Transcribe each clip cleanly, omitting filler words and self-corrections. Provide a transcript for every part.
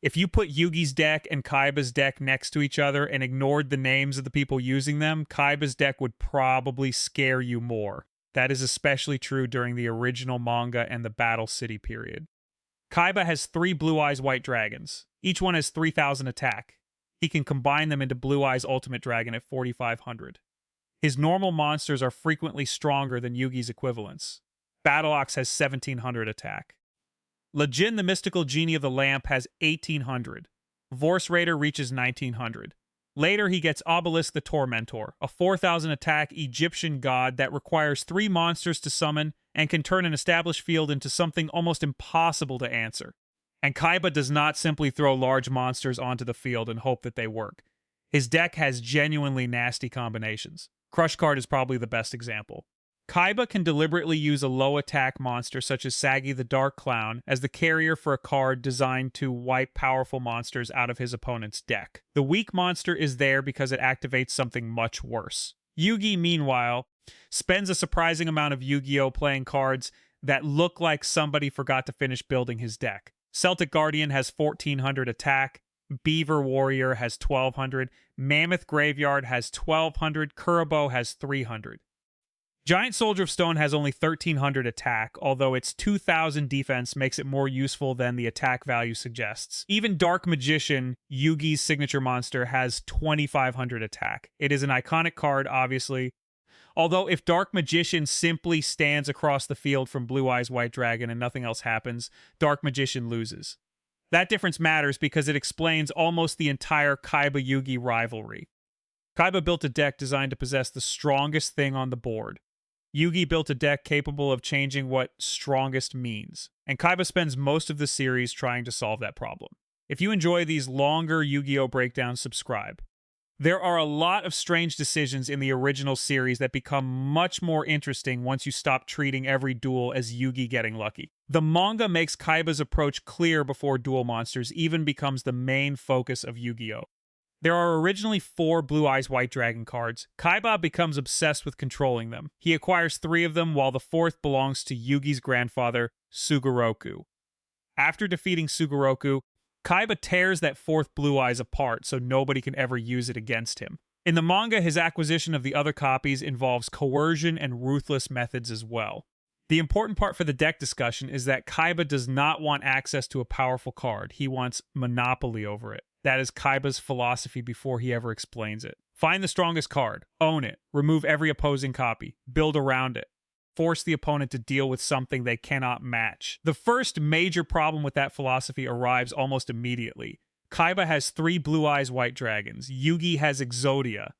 If you put Yugi's deck and Kaiba's deck next to each other and ignored the names of the people using them, Kaiba's deck would probably scare you more. That is especially true during the original manga and the Battle City period. Kaiba has 3 Blue Eyes White Dragons. Each one has 3,000 attack. He can combine them into Blue Eyes Ultimate Dragon at 4,500. His normal monsters are frequently stronger than Yugi's equivalents. Battle Ox has 1,700 attack. Lejin the Mystical Genie of the Lamp has 1,800. Vorse Raider reaches 1,900. Later, he gets Obelisk the Tormentor, a 4,000 attack Egyptian god that requires 3 monsters to summon and can turn an established field into something almost impossible to answer. And Kaiba does not simply throw large monsters onto the field and hope that they work. His deck has genuinely nasty combinations. Crush Card is probably the best example. Kaiba can deliberately use a low-attack monster such as Sagi the Dark Clown as the carrier for a card designed to wipe powerful monsters out of his opponent's deck. The weak monster is there because it activates something much worse. Yugi, meanwhile, spends a surprising amount of Yu-Gi-Oh! Playing cards that look like somebody forgot to finish building his deck. Celtic Guardian has 1,400 attack, Beaver Warrior has 1,200, Mammoth Graveyard has 1,200, Kuribo has 300. Giant Soldier of Stone has only 1,300 attack, although its 2,000 defense makes it more useful than the attack value suggests. Even Dark Magician, Yugi's signature monster, has 2,500 attack. It is an iconic card, obviously. Although if Dark Magician simply stands across the field from Blue Eyes White Dragon and nothing else happens, Dark Magician loses. That difference matters because it explains almost the entire Kaiba-Yugi rivalry. Kaiba built a deck designed to possess the strongest thing on the board. Yugi built a deck capable of changing what strongest means, and Kaiba spends most of the series trying to solve that problem. If you enjoy these longer Yu-Gi-Oh! Breakdowns, subscribe. There are a lot of strange decisions in the original series that become much more interesting once you stop treating every duel as Yugi getting lucky. The manga makes Kaiba's approach clear before Duel Monsters even becomes the main focus of Yu-Gi-Oh! There are originally 4 Blue Eyes White Dragon cards. Kaiba becomes obsessed with controlling them. He acquires 3 of them, while the 4th belongs to Yugi's grandfather, Sugoroku. After defeating Sugoroku, Kaiba tears that 4th Blue Eyes apart so nobody can ever use it against him. In the manga, his acquisition of the other copies involves coercion and ruthless methods as well. The important part for the deck discussion is that Kaiba does not want access to a powerful card. He wants monopoly over it. That is Kaiba's philosophy before he ever explains it. Find the strongest card, own it, remove every opposing copy, build around it, force the opponent to deal with something they cannot match. The first major problem with that philosophy arrives almost immediately. Kaiba has 3 Blue Eyes White Dragons. Yugi has Exodia.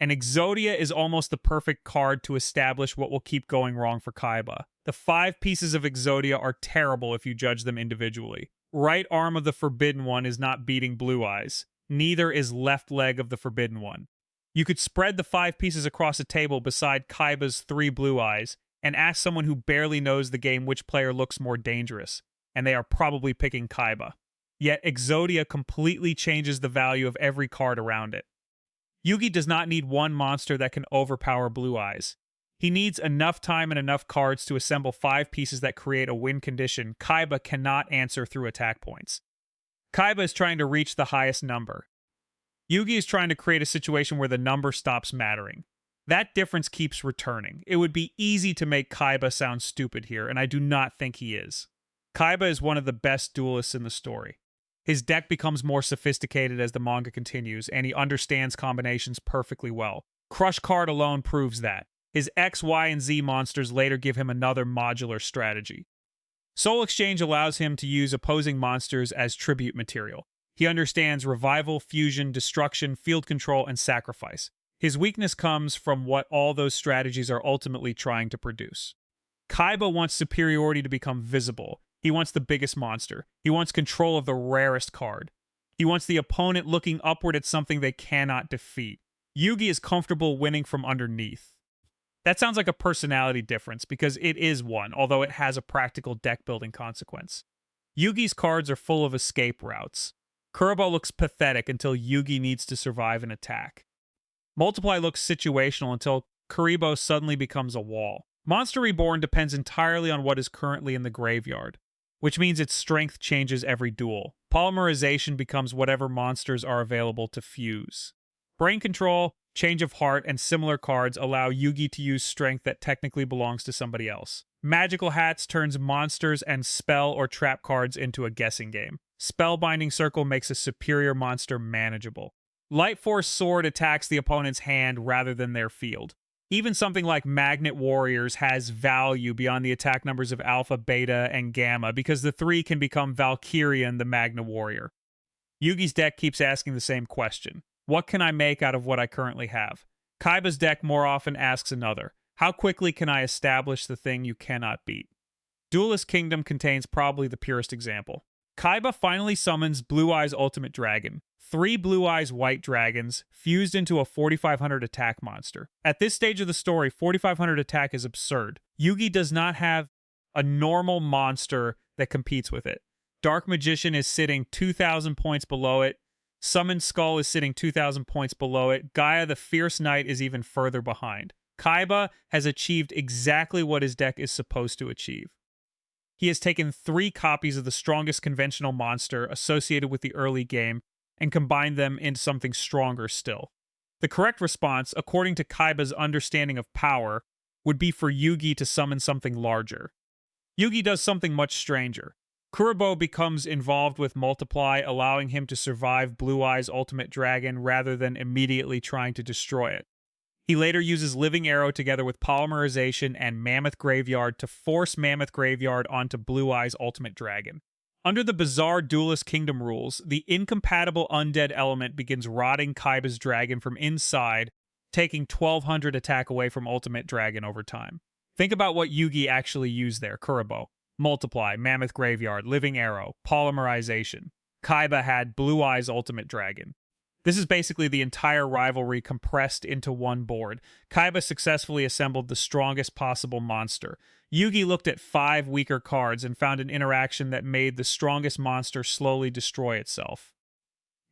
And Exodia is almost the perfect card to establish what will keep going wrong for Kaiba. The 5 pieces of Exodia are terrible if you judge them individually. Right arm of the Forbidden One is not beating Blue Eyes. Neither is left leg of the Forbidden One. You could spread the 5 pieces across a table beside Kaiba's 3 Blue Eyes and ask someone who barely knows the game which player looks more dangerous, and they are probably picking Kaiba. Yet Exodia completely changes the value of every card around it. Yugi does not need one monster that can overpower Blue Eyes. He needs enough time and enough cards to assemble 5 pieces that create a win condition Kaiba cannot answer through attack points. Kaiba is trying to reach the highest number. Yugi is trying to create a situation where the number stops mattering. That difference keeps returning. It would be easy to make Kaiba sound stupid here, and I do not think he is. Kaiba is one of the best duelists in the story. His deck becomes more sophisticated as the manga continues, and he understands combinations perfectly well. Crush Card alone proves that. His X, Y, and Z monsters later give him another modular strategy. Soul Exchange allows him to use opposing monsters as tribute material. He understands revival, fusion, destruction, field control, and sacrifice. His weakness comes from what all those strategies are ultimately trying to produce. Kaiba wants superiority to become visible. He wants the biggest monster. He wants control of the rarest card. He wants the opponent looking upward at something they cannot defeat. Yugi is comfortable winning from underneath. That sounds like a personality difference, because it is one, although it has a practical deck-building consequence. Yugi's cards are full of escape routes. Kuribo looks pathetic until Yugi needs to survive an attack. Multiply looks situational until Kuribo suddenly becomes a wall. Monster Reborn depends entirely on what is currently in the graveyard. which means its strength changes every duel. Polymerization becomes whatever monsters are available to fuse. Brain Control, Change of Heart, and similar cards allow Yugi to use strength that technically belongs to somebody else. Magical Hats turns monsters and spell or trap cards into a guessing game. Spellbinding Circle makes a superior monster manageable. Light Force Sword attacks the opponent's hand rather than their field. Even something like Magnet Warriors has value beyond the attack numbers of Alpha, Beta, and Gamma because the three can become Valkyrian the Magna Warrior. Yugi's deck keeps asking the same question. What can I make out of what I currently have? Kaiba's deck more often asks another. How quickly can I establish the thing you cannot beat? Duelist Kingdom contains probably the purest example. Kaiba finally summons Blue Eyes Ultimate Dragon. 3 Blue Eyes White Dragons fused into a 4500 attack monster. At this stage of the story, 4500 attack is absurd. Yugi does not have a normal monster that competes with it. Dark Magician is sitting 2000 points below it. Summoned Skull is sitting 2000 points below it. Gaia the Fierce Knight is even further behind. Kaiba has achieved exactly what his deck is supposed to achieve. He has taken 3 copies of the strongest conventional monster associated with the early game and combined them into something stronger still. The correct response, according to Kaiba's understanding of power, would be for Yugi to summon something larger. Yugi does something much stranger. Kurobo becomes involved with Multiply, allowing him to survive Blue Eyes Ultimate Dragon rather than immediately trying to destroy it. He later uses Living Arrow together with Polymerization and Mammoth Graveyard to force Mammoth Graveyard onto Blue Eyes Ultimate Dragon. Under the bizarre Duelist Kingdom rules, the incompatible undead element begins rotting Kaiba's dragon from inside, taking 1200 attack away from Ultimate Dragon over time. Think about what Yugi actually used there, Kurobo. Multiply, Mammoth Graveyard, Living Arrow, Polymerization. Kaiba had Blue Eyes Ultimate Dragon. This is basically the entire rivalry compressed into one board. Kaiba successfully assembled the strongest possible monster. Yugi looked at 5 weaker cards and found an interaction that made the strongest monster slowly destroy itself.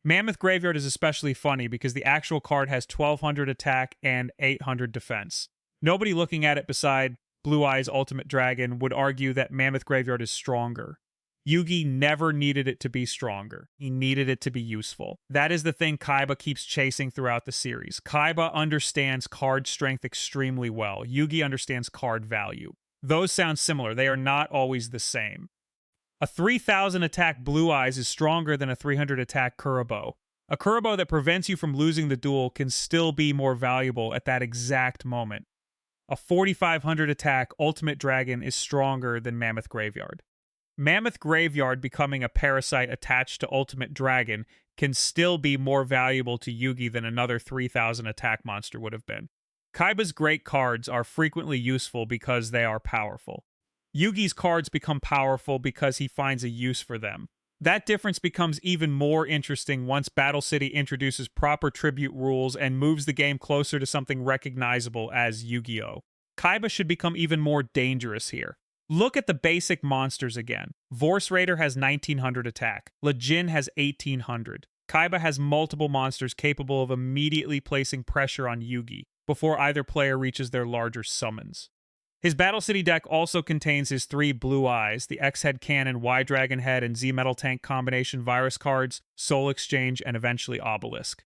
Mammoth Graveyard is especially funny because the actual card has 1200 attack and 800 defense. Nobody looking at it beside Blue Eyes Ultimate Dragon would argue that Mammoth Graveyard is stronger. Yugi never needed it to be stronger. He needed it to be useful. That is the thing Kaiba keeps chasing throughout the series. Kaiba understands card strength extremely well. Yugi understands card value. Those sound similar. They are not always the same. A 3000 attack Blue Eyes is stronger than a 300 attack Kurobo. A Kurobo that prevents you from losing the duel can still be more valuable at that exact moment. A 4500 attack Ultimate Dragon is stronger than Mammoth Graveyard. Mammoth Graveyard becoming a parasite attached to Ultimate Dragon can still be more valuable to Yugi than another 3000 attack monster would have been. Kaiba's great cards are frequently useful because they are powerful. Yugi's cards become powerful because he finds a use for them. That difference becomes even more interesting once Battle City introduces proper tribute rules and moves the game closer to something recognizable as Yu-Gi-Oh! Kaiba should become even more dangerous here. Look at the basic monsters again. Vorse Raider has 1900 attack. Lejin has 1800. Kaiba has multiple monsters capable of immediately placing pressure on Yugi before either player reaches their larger summons. His Battle City deck also contains his 3 Blue Eyes, the X-Head Cannon, Y-Dragon Head, and Z-Metal Tank combination virus cards, Soul Exchange, and eventually Obelisk.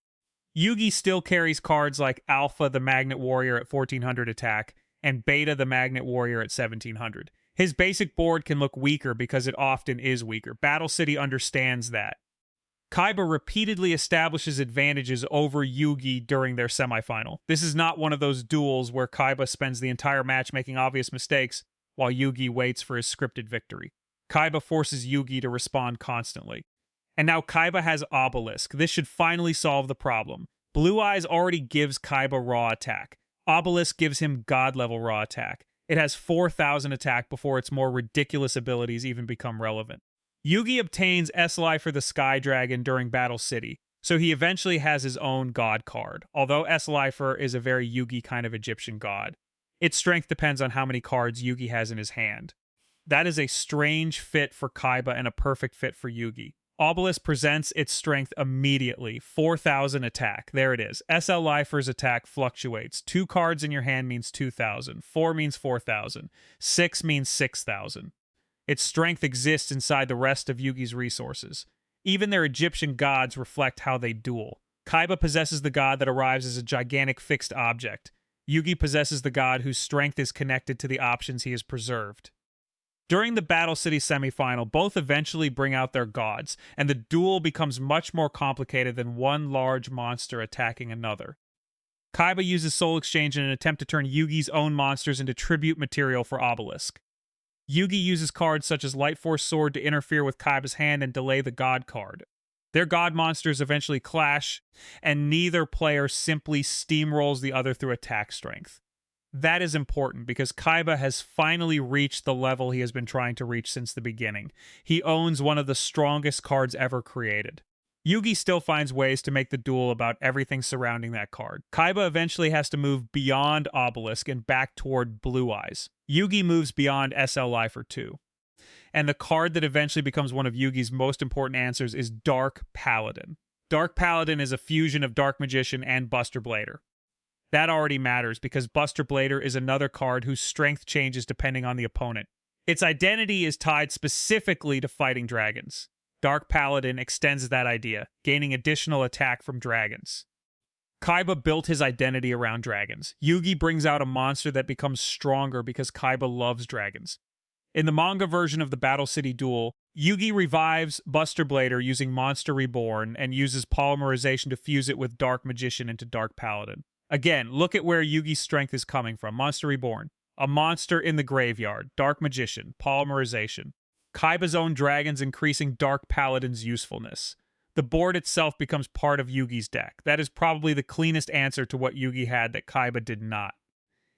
Yugi still carries cards like Alpha the Magnet Warrior at 1400 attack, and Beta the Magnet Warrior at 1700. His basic board can look weaker because it often is weaker. Battle City understands that. Kaiba repeatedly establishes advantages over Yugi during their semifinal. This is not one of those duels where Kaiba spends the entire match making obvious mistakes while Yugi waits for his scripted victory. Kaiba forces Yugi to respond constantly. And now Kaiba has Obelisk. This should finally solve the problem. Blue Eyes already gives Kaiba raw attack. Obelisk gives him god-level raw attack. It has 4000 attack before its more ridiculous abilities even become relevant. Yugi obtains S-Lifer the Sky Dragon during Battle City, so he eventually has his own god card, although S-Lifer is a very Yugi kind of Egyptian god. Its strength depends on how many cards Yugi has in his hand. That is a strange fit for Kaiba and a perfect fit for Yugi. Obelisk presents its strength immediately. 4000 attack. There it is. SL Lifer's attack fluctuates. 2 cards in your hand means 2000. 4 means 4000. 6 means 6000. Its strength exists inside the rest of Yugi's resources. Even their Egyptian gods reflect how they duel. Kaiba possesses the god that arrives as a gigantic fixed object. Yugi possesses the god whose strength is connected to the options he has preserved. During the Battle City semifinal, both eventually bring out their gods, and the duel becomes much more complicated than one large monster attacking another. Kaiba uses Soul Exchange in an attempt to turn Yugi's own monsters into tribute material for Obelisk. Yugi uses cards such as Light Force Sword to interfere with Kaiba's hand and delay the god card. Their god monsters eventually clash, and neither player simply steamrolls the other through attack strength. That is important because Kaiba has finally reached the level he has been trying to reach since the beginning. He owns one of the strongest cards ever created. Yugi still finds ways to make the duel about everything surrounding that card. Kaiba eventually has to move beyond Obelisk and back toward Blue Eyes. Yugi moves beyond SL Lifer too. And the card that eventually becomes one of Yugi's most important answers is Dark Paladin. Dark Paladin is a fusion of Dark Magician and Buster Blader. That already matters because Buster Blader is another card whose strength changes depending on the opponent. Its identity is tied specifically to fighting dragons. Dark Paladin extends that idea, gaining additional attack from dragons. Kaiba built his identity around dragons. Yugi brings out a monster that becomes stronger because Kaiba loves dragons. In the manga version of the Battle City duel, Yugi revives Buster Blader using Monster Reborn and uses polymerization to fuse it with Dark Magician into Dark Paladin. Again, look at where Yugi's strength is coming from. Monster Reborn. A monster in the graveyard. Dark Magician. Polymerization. Kaiba's own dragons increasing Dark Paladin's usefulness. The board itself becomes part of Yugi's deck. That is probably the cleanest answer to what Yugi had that Kaiba did not.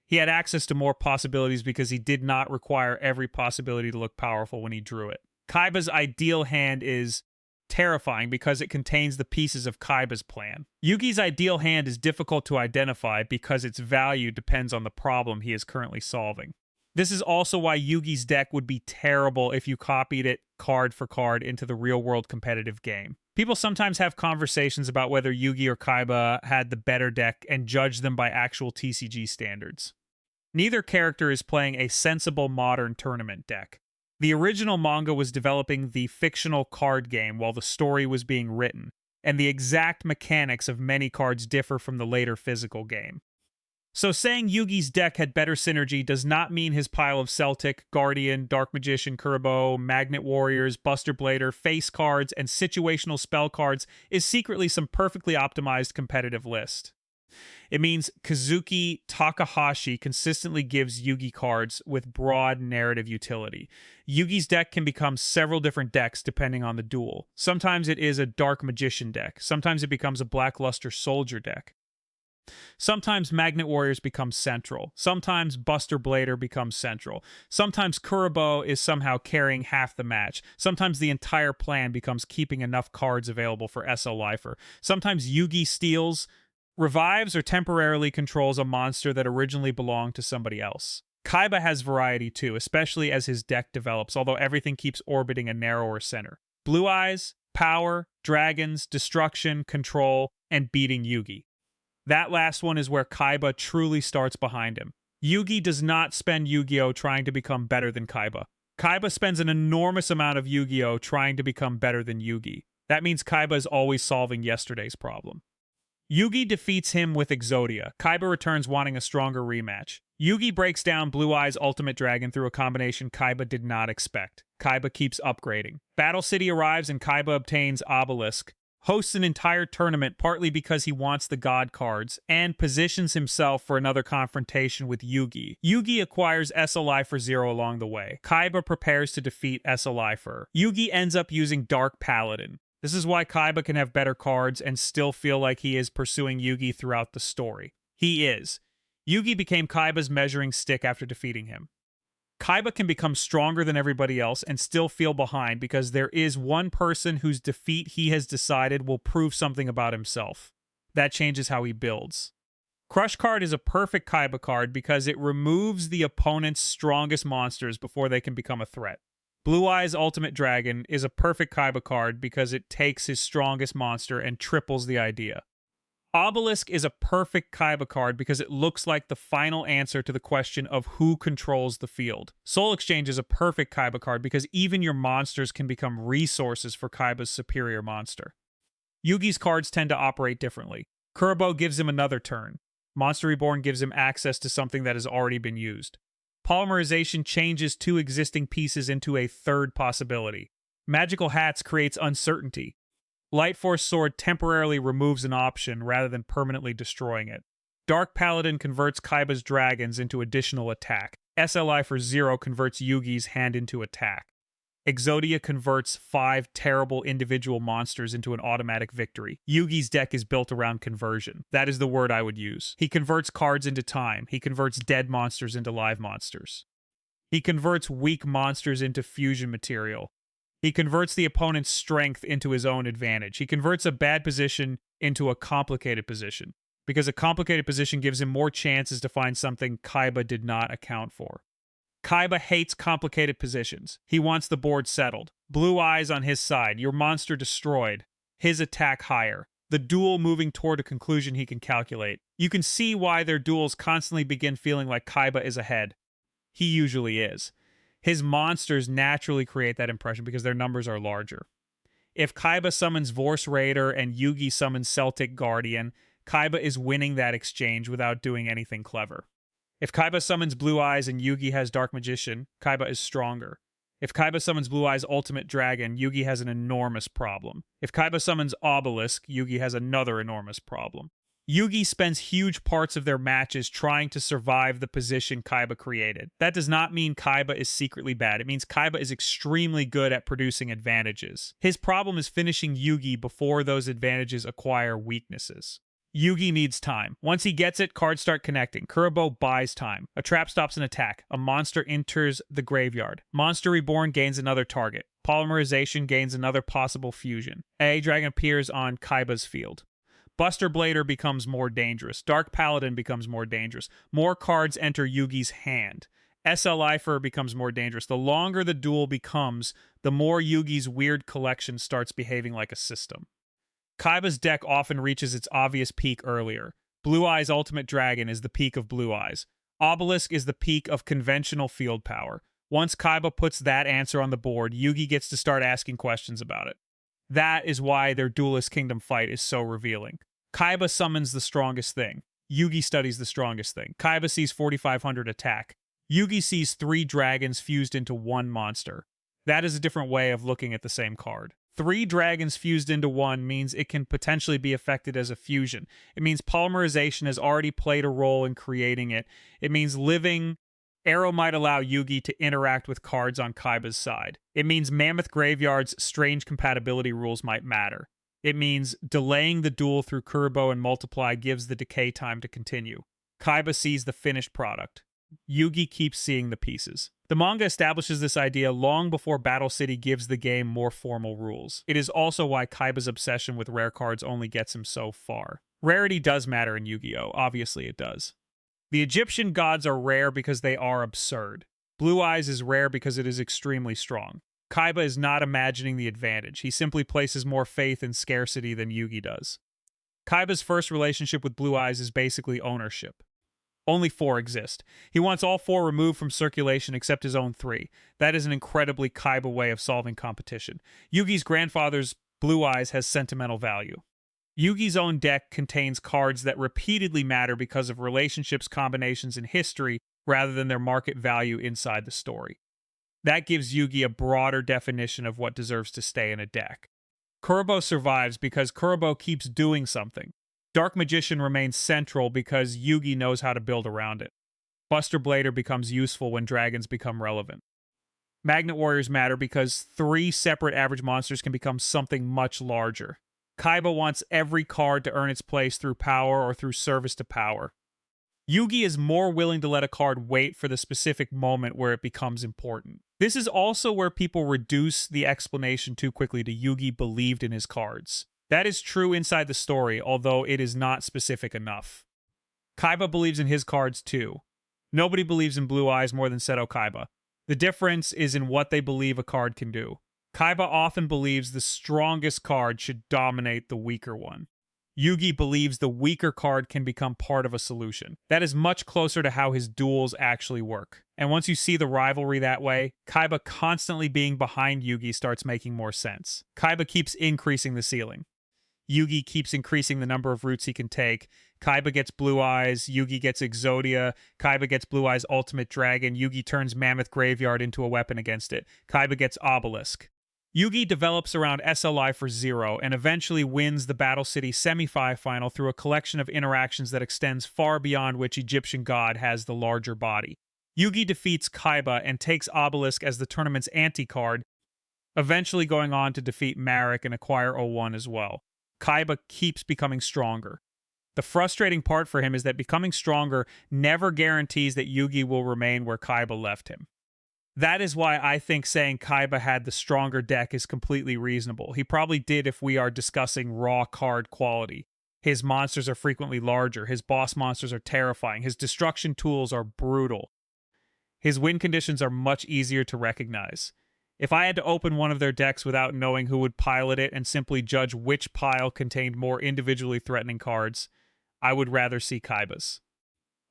He had access to more possibilities because he did not require every possibility to look powerful when he drew it. Kaiba's ideal hand is terrifying because it contains the pieces of Kaiba's plan. Yugi's ideal hand is difficult to identify because its value depends on the problem he is currently solving. This is also why Yugi's deck would be terrible if you copied it card for card into the real-world competitive game. People sometimes have conversations about whether Yugi or Kaiba had the better deck and judge them by actual TCG standards. Neither character is playing a sensible modern tournament deck. The original manga was developing the fictional card game while the story was being written, and the exact mechanics of many cards differ from the later physical game. So saying Yugi's deck had better synergy does not mean his pile of Celtic, Guardian, Dark Magician, Kurbo, Magnet Warriors, Buster Blader, face cards, and situational spell cards is secretly some perfectly optimized competitive list. It means Kazuki Takahashi consistently gives Yugi cards with broad narrative utility. Yugi's deck can become several different decks depending on the duel. Sometimes it is a Dark Magician deck. Sometimes it becomes a Blackluster Soldier deck. Sometimes Magnet Warriors become central. Sometimes Buster Blader becomes central. Sometimes Kurabo is somehow carrying half the match. Sometimes the entire plan becomes keeping enough cards available for SL Lifer. Sometimes Yugi steals, revives, or temporarily controls a monster that originally belonged to somebody else. Kaiba has variety too, especially as his deck develops, although everything keeps orbiting a narrower center. Blue Eyes, Power, Dragons, Destruction, Control, and beating Yugi. That last one is where Kaiba truly starts behind him. Yugi does not spend Yu-Gi-Oh! Trying to become better than Kaiba. Kaiba spends an enormous amount of Yu-Gi-Oh! Trying to become better than Yugi. That means Kaiba is always solving yesterday's problem. Yugi defeats him with Exodia. Kaiba returns wanting a stronger rematch. Yugi breaks down Blue Eyes Ultimate Dragon through a combination Kaiba did not expect. Kaiba keeps upgrading. Battle City arrives and Kaiba obtains Obelisk, hosts an entire tournament partly because he wants the god cards, and positions himself for another confrontation with Yugi. Yugi acquires SL Lifer Zero along the way. Kaiba prepares to defeat SL Lifer. Yugi ends up using Dark Paladin. This is why Kaiba can have better cards and still feel like he is pursuing Yugi throughout the story. He is. Yugi became Kaiba's measuring stick after defeating him. Kaiba can become stronger than everybody else and still feel behind because there is one person whose defeat he has decided will prove something about himself. That changes how he builds. Crush Card is a perfect Kaiba card because it removes the opponent's strongest monsters before they can become a threat. Blue Eyes Ultimate Dragon is a perfect Kaiba card because it takes his strongest monster and triples the idea. Obelisk is a perfect Kaiba card because it looks like the final answer to the question of who controls the field. Soul Exchange is a perfect Kaiba card because even your monsters can become resources for Kaiba's superior monster. Yugi's cards tend to operate differently. Kurobo gives him another turn. Monster Reborn gives him access to something that has already been used. Polymerization changes two existing pieces into a third possibility. Magical Hats creates uncertainty. Light Force Sword temporarily removes an option rather than permanently destroying it. Dark Paladin converts Kaiba's dragons into additional attack. SLI for 0 converts Yugi's hand into attack. Exodia converts 5 terrible individual monsters into an automatic victory. Yugi's deck is built around conversion. That is the word I would use. He converts cards into time. He converts dead monsters into live monsters. He converts weak monsters into fusion material. He converts the opponent's strength into his own advantage. He converts a bad position into a complicated position, because a complicated position gives him more chances to find something Kaiba did not account for. Kaiba hates complicated positions. He wants the board settled. Blue eyes on his side, your monster destroyed, his attack higher, the duel moving toward a conclusion he can calculate. You can see why their duels constantly begin feeling like Kaiba is ahead. He usually is. His monsters naturally create that impression because their numbers are larger. If Kaiba summons Vorse Raider and Yugi summons Celtic Guardian, Kaiba is winning that exchange without doing anything clever. If Kaiba summons Blue Eyes and Yugi has Dark Magician, Kaiba is stronger. If Kaiba summons Blue Eyes Ultimate Dragon, Yugi has an enormous problem. If Kaiba summons Obelisk, Yugi has another enormous problem. Yugi spends huge parts of their matches trying to survive the position Kaiba created. That does not mean Kaiba is secretly bad. It means Kaiba is extremely good at producing advantages. His problem is finishing Yugi before those advantages acquire weaknesses. Yugi needs time. Once he gets it, cards start connecting. Kurobo buys time. A trap stops an attack. A monster enters the graveyard. Monster Reborn gains another target. Polymerization gains another possible fusion. A dragon appears on Kaiba's field. Buster Blader becomes more dangerous. Dark Paladin becomes more dangerous. More cards enter Yugi's hand. SLIfer becomes more dangerous. The longer the duel becomes, the more Yugi's weird collection starts behaving like a system. Kaiba's deck often reaches its obvious peak earlier. Blue Eyes Ultimate Dragon is the peak of Blue Eyes. Obelisk is the peak of conventional field power. Once Kaiba puts that answer on the board, Yugi gets to start asking questions about it. That is why their Duelist Kingdom fight is so revealing. Kaiba summons the strongest thing. Yugi studies the strongest thing. Kaiba sees 4,500 attack. Yugi sees 3 dragons fused into 1 monster. That is a different way of looking at the same card. 3 dragons fused into 1 means it can potentially be affected as a fusion. It means polymerization has already played a role in creating it. It means living Arrow might allow Yugi to interact with cards on Kaiba's side. It means Mammoth Graveyard's strange compatibility rules might matter. It means delaying the duel through Kurobo and Multiply gives the decay time to continue. Kaiba sees the finished product. Yugi keeps seeing the pieces. The manga establishes this idea long before Battle City gives the game more formal rules. It is also why Kaiba's obsession with rare cards only gets him so far. Rarity does matter in Yu-Gi-Oh! Obviously it does. The Egyptian gods are rare because they are absurd. Blue Eyes is rare because it is extremely strong. Kaiba is not imagining the advantage. He simply places more faith in scarcity than Yugi does. Kaiba's first relationship with Blue Eyes is basically ownership. Only 4 exist. He wants all 4 removed from circulation except his own 3. That is an incredibly Kaiba way of solving competition. Yugi's grandfather's Blue Eyes has sentimental value. Yugi's own deck contains cards that repeatedly matter because of relationships, combinations, and history rather than their market value inside the story. That gives Yugi a broader definition of what deserves to stay in a deck. Kurobo survives because Kurobo keeps doing something. Dark Magician remains central because Yugi knows how to build around it. Buster Blader becomes useful when dragons become relevant. Magnet Warriors matter because 3 separate average monsters can become something much larger. Kaiba wants every card to earn its place through power or through service to power. Yugi is more willing to let a card wait for the specific moment where it becomes important. This is also where people reduce the explanation too quickly to Yugi believed in his cards. That is true inside the story, although it is not specific enough. Kaiba believes in his cards too. Nobody believes in Blue Eyes more than Seto Kaiba. The difference is in what they believe a card can do. Kaiba often believes the strongest card should dominate the weaker one. Yugi believes the weaker card can become part of a solution. That is much closer to how his duels actually work. And once you see the rivalry that way, Kaiba constantly being behind Yugi starts making more sense. Kaiba keeps increasing the ceiling. Yugi keeps increasing the number of routes he can take. Kaiba gets Blue Eyes, Yugi gets Exodia, Kaiba gets Blue Eyes Ultimate Dragon, Yugi turns Mammoth Graveyard into a weapon against it. Kaiba gets Obelisk. Yugi develops around SLI for Zero and eventually wins the Battle City semi-final through a collection of interactions that extends far beyond which Egyptian god has the larger body. Yugi defeats Kaiba and takes Obelisk as the tournament's anti-card, eventually going on to defeat Marek and acquire 01 as well. Kaiba keeps becoming stronger. The frustrating part for him is that becoming stronger never guarantees that Yugi will remain where Kaiba left him. That is why I think saying Kaiba had the stronger deck is completely reasonable. He probably did if we are discussing raw card quality. His monsters are frequently larger, his boss monsters are terrifying, his destruction tools are brutal. His win conditions are much easier to recognize. If I had to open one of their decks without knowing who would pilot it and simply judge which pile contained more individually threatening cards, I would rather see Kaiba's.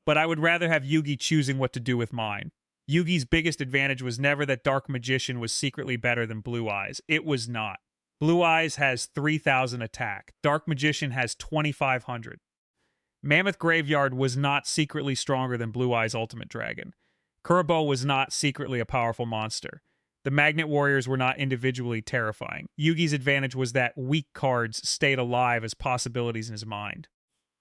But I would rather have Yugi choosing what to do with mine. Yugi's biggest advantage was never that Dark Magician was secretly better than Blue Eyes. It was not. Blue Eyes has 3,000 attack. Dark Magician has 2,500. Mammoth Graveyard was not secretly stronger than Blue Eyes Ultimate Dragon. Kurabo was not secretly a powerful monster. The Magnet Warriors were not individually terrifying. Yugi's advantage was that weak cards stayed alive as possibilities in his mind.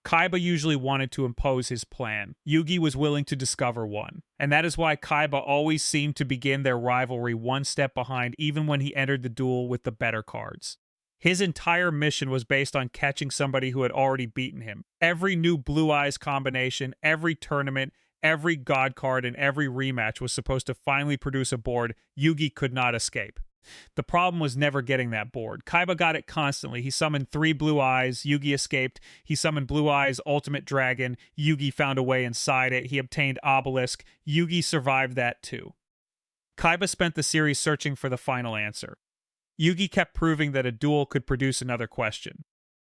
Kaiba usually wanted to impose his plan. Yugi was willing to discover one. And that is why Kaiba always seemed to begin their rivalry one step behind even when he entered the duel with the better cards. His entire mission was based on catching somebody who had already beaten him. Every new Blue Eyes combination, every tournament, every god card, and every rematch was supposed to finally produce a board Yugi could not escape. The problem was never getting that board. Kaiba got it constantly. He summoned 3 Blue Eyes, Yugi escaped. He summoned Blue Eyes Ultimate Dragon, Yugi found a way inside it. He obtained Obelisk, Yugi survived that too. Kaiba spent the series searching for the final answer. Yugi kept proving that a duel could produce another question.